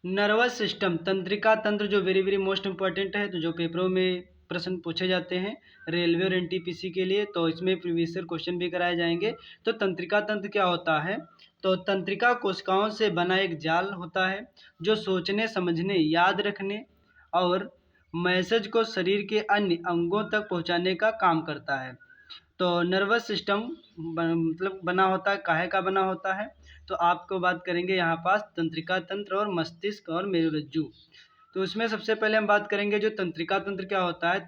Nervous system, तंत्रिका तंत्र जो वेरी वेरी मोस्ट इम्पॉर्टेंट है, तो जो पेपरों में प्रश्न पूछे जाते हैं रेलवे और एनटीपीसी के लिए, तो इसमें प्रीवियस ईयर क्वेश्चन भी कराए जाएंगे। तो तंत्रिका तंत्र क्या होता है? तो तंत्रिका कोशिकाओं से बना एक जाल होता है जो सोचने, समझने, याद रखने और मैसेज को शरीर के अन्य अंगों तक पहुंचाने का काम करता है। तो नर्वस सिस्टम मतलब बना होता है, काहे का बना होता है? तो आपको बात करेंगे यहाँ पास तंत्रिका तंत्र और मस्तिष्क और मेरुरज्जु। तो उसमें सबसे पहले हम बात करेंगे जो तंत्रिका तंत्र क्या होता है।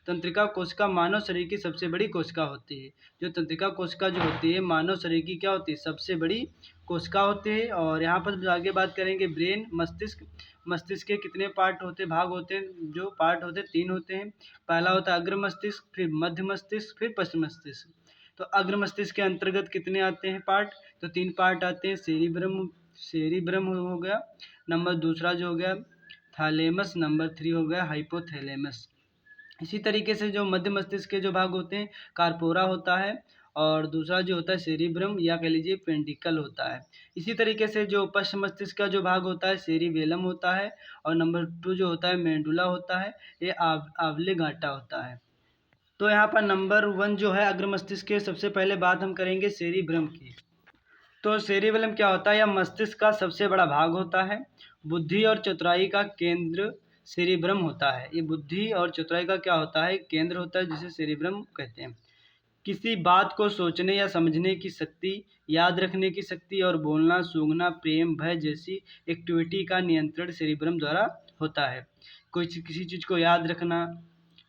तंत्रिका कोशिका मानव शरीर की सबसे बड़ी कोशिका होती है। जो तंत्रिका कोशिका जो होती है मानव शरीर की क्या होती है? सबसे बड़ी कोशिका होती है। और यहाँ पर आगे बात करेंगे ब्रेन, मस्तिष्क। मस्तिष्क के कितने पार्ट होते हैं, भाग होते हैं? जो पार्ट होते हैं 3 होते हैं। पहला होता है अग्र मस्तिष्क, फिर मध्य मस्तिष्क, फिर पश्चिम मस्तिष्क। तो अग्र मस्तिष्क के अंतर्गत कितने आते हैं पार्ट? तो 3 पार्ट आते हैं। सेरिब्रम हो गया, नंबर दूसरा जो हो गया थैलेमस, नंबर 3 हो गया हाइपोथैलेमस। इसी तरीके से जो मध्य मस्तिष्क के जो भाग होते हैं कार्पोरा होता है, और दूसरा जो होता है सेरिब्रम या कह लीजिए पेंटिकल होता है। इसी तरीके से जो पश्चिम मस्तिष्क का जो भाग होता है सेरिबेलम होता है, और नंबर 2 जो होता है मेडुला होता है, ये आंवले गांठा होता है। तो यहाँ पर नंबर 1 जो है अग्र मस्तिष्क के, सबसे पहले बात हम करेंगे सेरिब्रम की। तो सेरिबेलम क्या होता है? यह मस्तिष्क का सबसे बड़ा भाग होता है। बुद्धि और चतुराई का केंद्र सेरिब्रम होता है। ये बुद्धि और चतुराई का क्या होता है? केंद्र होता है, जिसे सेरिब्रम कहते हैं। किसी बात को सोचने या समझने की शक्ति, याद रखने की शक्ति और बोलना, सूंघना, प्रेम, भय जैसी एक्टिविटी का नियंत्रण सेरिब्रम द्वारा होता है। किसी चीज़ को याद रखना,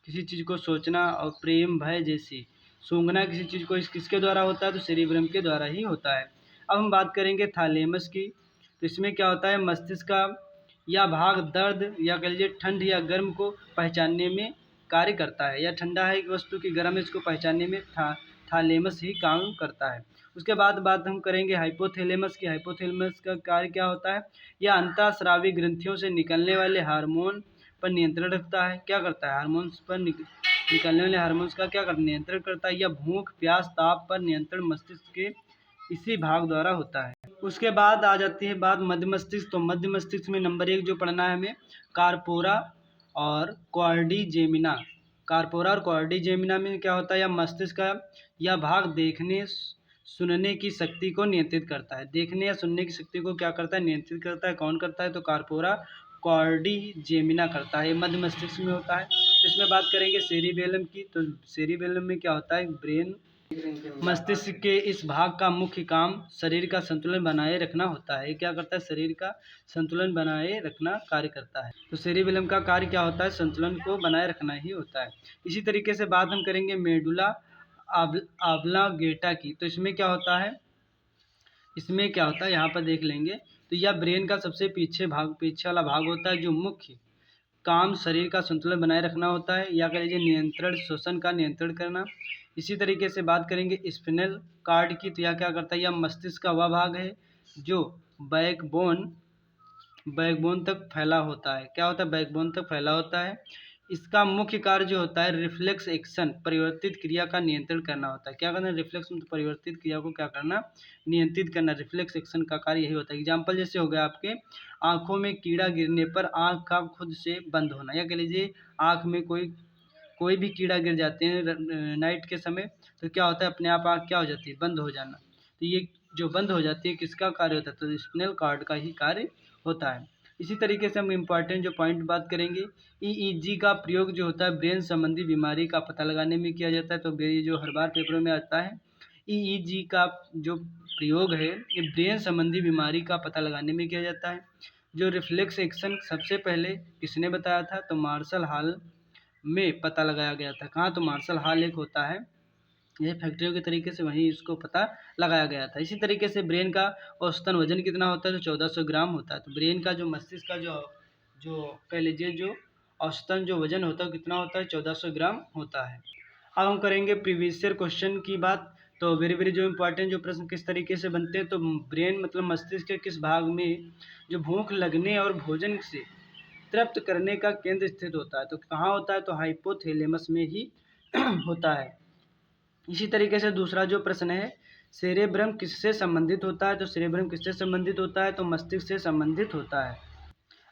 किसी चीज़ को सोचना और प्रेम, भय जैसी सूंघना किसी चीज़ को किसके द्वारा होता है? तो सेरिब्रम के द्वारा ही होता है। अब हम बात करेंगे थैलेमस की। तो इसमें क्या होता है? मस्तिष्क का यह भाग दर्द या कह लीजिए ठंड या गर्म को पहचानने में कार्य करता है, या ठंडा है एक वस्तु की गर्म है इसको पहचानने में थैलेमस ही काम करता है। उसके बाद बात हम करेंगे हाइपोथैलेमस की। हाइपोथैलेमस का कार्य क्या होता है? यह अंतःस्रावी ग्रंथियों से निकलने वाले हार्मोन पर नियंत्रण रखता है। क्या करता है? हार्मोन्स पर निकलने वाले हार्मोन्स का क्या करता? नियंत्रण करता है। यह भूख, प्यास, ताप पर नियंत्रण मस्तिष्क के इसी भाग द्वारा होता है। उसके बाद आ जाती है बात मध्य मस्तिष्क। तो मध्य मस्तिष्क में नंबर 1 जो पढ़ना है हमें कार्पोरा और क्वाड्रिजेमिना। कार्पोरा और क्वाड्रिजेमिना में क्या होता है? यह मस्तिष्क का यह भाग देखने, सुनने की शक्ति को नियंत्रित करता है। देखने या सुनने की शक्ति को क्या करता है? नियंत्रित करता है। कौन करता है? तो कार्पोरा क्वाड्रिजेमिना करता है। ये मध्य मस्तिष्क में होता है। इसमें बात करेंगे सेरिबेलम की। तो सेरिबेलम में क्या होता है? ब्रेन। मस्तिष्क के इस भाग का मुख्य काम शरीर का संतुलन बनाए रखना होता है। ये क्या करता है? शरीर का संतुलन बनाए रखना कार्य करता है। तो सेरिबेलम का कार्य क्या होता है? संतुलन को बनाए रखना ही होता है। इसी तरीके से बात हम करेंगे मेडुला ऑब्लांगेटा की। तो इसमें क्या होता है? यहाँ पर देख लेंगे। तो यह ब्रेन का सबसे पीछे वाला भाग होता है, जो मुख्य काम शरीर का संतुलन बनाए रखना होता है, या कह लीजिए नियंत्रण, श्वसन का नियंत्रण करना। इसी तरीके से बात करेंगे स्पिनल कार्ड की। तो यह क्या करता है? यह मस्तिष्क का वह भाग है जो बैकबोन तक फैला होता है। क्या होता है? बैकबोन तक फैला होता है। इसका मुख्य कार्य जो होता है रिफ्लेक्स एक्शन, परिवर्तित क्रिया का नियंत्रण करना होता है। क्या करना? रिफ्लेक्स मतलब परिवर्तित क्रिया को क्या करना? नियंत्रित करना। रिफ्लेक्स एक्शन का कार्य यही होता है। एग्जाम्पल जैसे हो गया आपके आंखों में कीड़ा गिरने पर आंख का खुद से बंद होना, या कह लीजिए आंख में कोई भी कीड़ा गिर जाते हैं नाइट के समय, तो क्या होता है? अपने आप आंख क्या हो जाती है? बंद हो जाना। तो ये जो बंद हो जाती है किसका कार्य होता है? तो स्पिनल कार्ड का ही कार्य होता है। इसी तरीके से हम इम्पॉर्टेंट जो पॉइंट बात करेंगे, ईईजी का प्रयोग जो होता है ब्रेन संबंधी बीमारी का पता लगाने में किया जाता है। तो ये जो हर बार पेपरों में आता है, ईईजी का जो प्रयोग है ये ब्रेन संबंधी बीमारी का पता लगाने में किया जाता है। जो रिफ्लेक्स एक्शन सबसे पहले किसने बताया था? तो मार्शल हॉल में पता लगाया गया था। कहाँ? तो मार्शल हॉल एक होता है, ये फैक्ट्रियों के तरीके से वहीं इसको पता लगाया गया था। इसी तरीके से ब्रेन का औसतन वजन कितना होता है? तो 1400 ग्राम होता है। तो ब्रेन का जो मस्तिष्क का जो कह लीजिए जो औसतन जो वजन होता है कितना होता है? 1400 ग्राम होता है। अब हम करेंगे प्रीवियस ईयर क्वेश्चन की बात। तो वेरी वेरी जो इम्पोर्टेंट जो प्रश्न किस तरीके से बनते हैं, तो ब्रेन मतलब मस्तिष्क के किस भाग में जो भूख लगने और भोजन से तृप्त करने का केंद्र स्थित होता है? तो कहाँ होता है? तो हाइपोथैलेमस में ही होता है। इसी तरीके से दूसरा जो प्रश्न है सेरेब्रम किससे संबंधित होता है? तो सेरेब्रम किससे संबंधित होता है? तो मस्तिष्क से संबंधित होता है।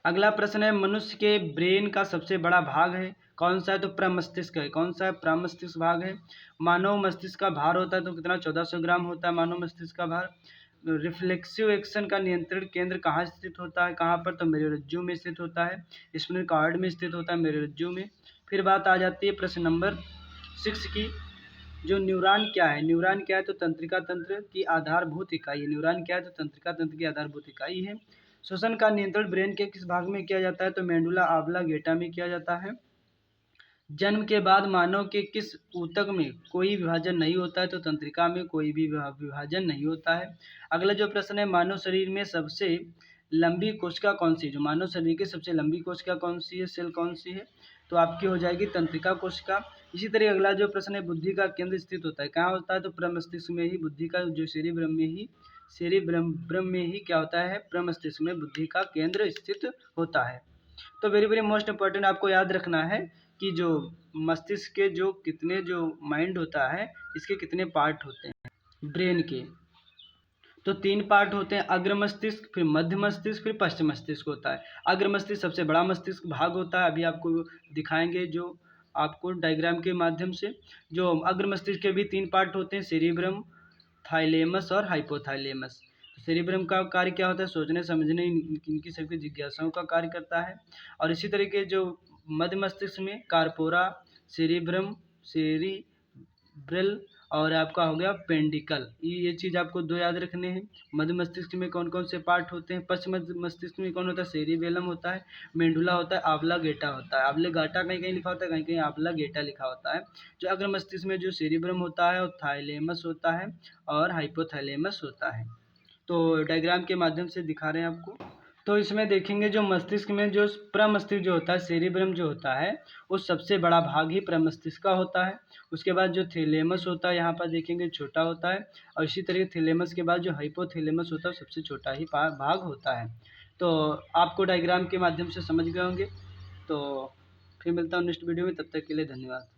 अगला प्रश्न है, मनुष्य के ब्रेन का सबसे बड़ा भाग है कौन सा है? तो प्रमस्तिष्क है। कौन सा है? प्रमस्तिष्क भाग है। मानव मस्तिष्क का भार होता है तो कितना? 1400 ग्राम होता है मानव मस्तिष्क का भार। रिफ्लेक्सिव एक्शन का नियंत्रण केंद्र कहाँ स्थित होता है? कहाँ पर? तो मेरुरज्जु में स्थित होता है। स्पाइनल कॉर्ड में स्थित होता है, मेरुरज्जु में। फिर बात आ जाती है प्रश्न नंबर 6 की, जो न्यूरॉन क्या है? न्यूरॉन क्या है? तो तंत्रिका तंत्र की आधारभूत इकाई है। न्यूरॉन क्या है? तो तंत्रिका तंत्र की आधारभूत इकाई है। श्वसन का नियंत्रण ब्रेन के किस भाग में किया जाता है? तो मेडुला ऑब्लांगेटा में किया जाता है। जन्म के बाद मानव के किस ऊतक में कोई विभाजन नहीं होता है? तो तंत्रिका में कोई भी विभाजन नहीं होता है। अगला जो प्रश्न है, मानव शरीर में सबसे लंबी कोशिका कौन सी है? जो मानव शरीर की सबसे लंबी कोशिका कौन सी है, सेल कौन सी है? तो आपकी हो जाएगी तंत्रिका कोशिका। इसी तरह अगला जो प्रश्न है, बुद्धि का केंद्र स्थित होता है कहाँ होता है? तो प्रमस्तिष्क में ही बुद्धि का जो सेरिब्रम में ही क्या होता है? प्रमस्तिष्क में बुद्धि का केंद्र स्थित होता है। तो वेरी वेरी मोस्ट इम्पोर्टेंट आपको याद रखना है कि जो मस्तिष्क के जो कितने जो माइंड होता है, इसके कितने पार्ट होते हैं ब्रेन के? तो 3 पार्ट होते हैं, अग्र मस्तिष्क, फिर मध्य मस्तिष्क, फिर पश्च मस्तिष्क होता है। अग्र मस्तिष्क सबसे बड़ा मस्तिष्क भाग होता है, अभी आपको दिखाएंगे जो आपको डायग्राम के माध्यम से। जो अग्र मस्तिष्क के भी 3 पार्ट होते हैं, सेरिब्रम, थाइलेमस और हाइपोथाइलेमस। सेरिब्रम का कार्य क्या होता है? सोचने समझने इनकी सबकी जिज्ञासाओं का कार्य करता है। और इसी तरीके जो मध्य मस्तिष्क में कार्पोरा, सेरिब्रम, सेरिब्रल और आपका हो गया पेंडिकल, ये चीज़ आपको 2 याद रखने हैं। मध्य मस्तिष्क में कौन कौन से पार्ट होते हैं? पश्चिम मस्तिष्क में कौन होता है? सेरिबेलम होता है, मेडुला होता है, आंवला गेटा होता है। आंवला गाटा कहीं कहीं लिखा होता है, कहीं कहीं आंवला गेटा लिखा होता है। जो अग्र मस्तिष्क में जो सेरिब्रम होता है और थाइलेमस होता है और हाइपोथैलेमस होता है। तो डायग्राम के माध्यम से दिखा रहे हैं आपको। तो इसमें देखेंगे जो मस्तिष्क में जो प्रमस्तिष्क जो होता है, सेरिब्रम जो होता है, वो सबसे बड़ा भाग ही प्रमस्तिष्क का होता है। उसके बाद जो थैलेमस होता है, यहाँ पर देखेंगे छोटा होता है। और इसी तरह थैलेमस के बाद जो हाइपोथैलेमस होता है, सबसे छोटा ही भाग होता है। तो आपको डायग्राम के माध्यम से समझ गए होंगे। तो फिर मिलता हूँ नेक्स्ट वीडियो में, तब तक के लिए धन्यवाद।